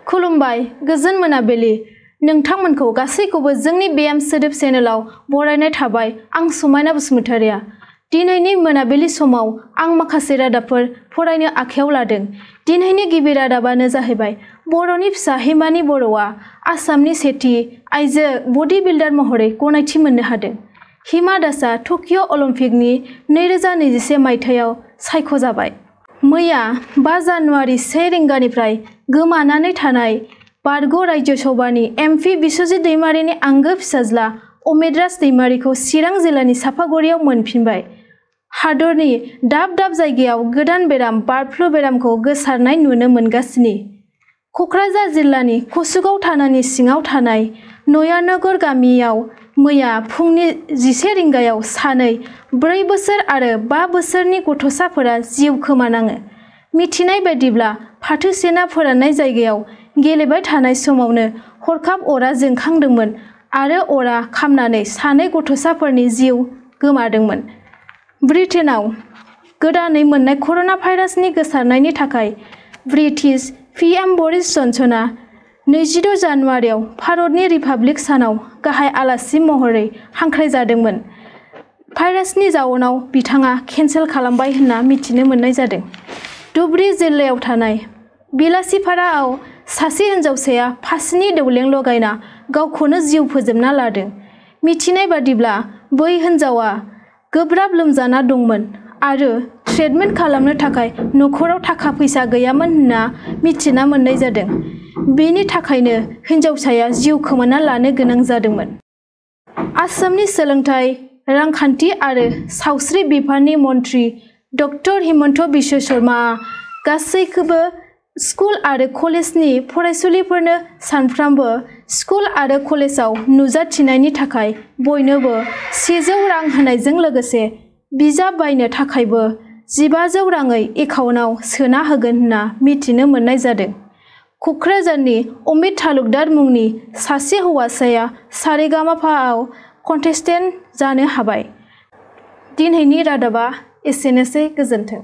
खुलुमबाय गोजोन मोनाबिलि नोंथांमोनखौ गासैखौबो जोंनि बेएम सोदोब चेनेलाव बरायनाय थाबाय आं समायना बसुमतारिया दिनैनि मोनाबिलि समाव आं माखासे रादाबफोर फरायनो आखायाव लादों दिनैनि गिबि रादाबानो जाहैबाय बर'नि फिसा हिमानी बर'आ आसामनि सेथि आइजो बडी बिल्डार महरै गनायथि मोननो हादों हिमा दासआ टकिअ अलिम्पिकनि 2021 मायथाइयाव सायख'जाबाय मैया 5 जानुवारि 1 रिंगानिफ्राय गोमानानै थानाय बारग' राज्य सभानि एमपि बिस्वजित दैमारिनि आंगो फिसाज्ला अमितराज दैमारिखौ चिरां जिल्लानि सापागुरियाव मोनफिनबाय हादरनि दाब दाब जायगायाव गोदान बेराम बार्ड फ्लु बेरामखौ गोसारनाय नुनो मोनगासिनो क'क्राझार जिल्लानि कसुगाव थानानि सिङाव थानाय नयानगर गामियाव मैया फुंनि 11 रिंगायाव सानै 4 बोसोर आरो 5 बोसोरनि गथ'साफोरा जिउ खोमानाङो मिथिनाय बायदिब्ला फाथोसेना फोराननाय जायगायाव गेलेबाय थानाय समावनो हरखाब अरा जोंखांदोंमोन आरो अरा खामनानै सानै गथ'साफोरनि जिउ गोमादोंमोन ब्रिटेनआव गोदानै मोननाय कर'ना भाइरासनि गोसारनायनि थाखाय ब्रिटिश पिएम बरिस जनसनआ 26 जानुवारियाव भारतनि रिपाब्लिक सानाव गाहाय आलासि महरै हांख्रायजादोंमोन भाइरासनि जाउनाव बिथाङा केन्सेल खालामबाय होनना मिथिनो मोननाय जादों धुबरी जिल्लायाव थानाय बिलासिपाराआव सासे हिन्जावसाया फासिनि दौलें लगायना गावखौनो जिउ फोजोबना लादों मिथिनाय बादिब्ला बै हिन्जावआ गोब्राब लोमजाना दंमोन आरो ट्रिटमेन्ट खालामनो थाखाय नखराव थाखा फैसा गैयामोन होनना मिथिना मोननाय जादों बेनि थाखायनो हिन्जावसाया जिउ खोमाना लानो गोनां जादोंमोन आसामनि सोलोंथाइ रांखान्थि आरो सावस्रि बिफाननि मन्थ्रि डक्टर हिमन्त बिश्व शर्माआ गासैखौबो स्कुल आरो कलेजनि फरायसुलिफोरनो सानफ्रोमबो स्कुल आरो कलेजाव नुजाथिनायनि थाखाय बयनोबो 100 रां होनायजों लोगोसे बिजाब बायनो थाखायबो 1500 राङै एकाउन्टआव सोना होगोन होनना मिथिनो मोननाय जादों क'क्राझारनि अमित तालुकदार मुंनि सासे हौवासाया सारेगामापाआव कन्टेस्टेन्ट जानो हाबाय दिनैनि रादाबा एसेनोसै गोजोन्थों।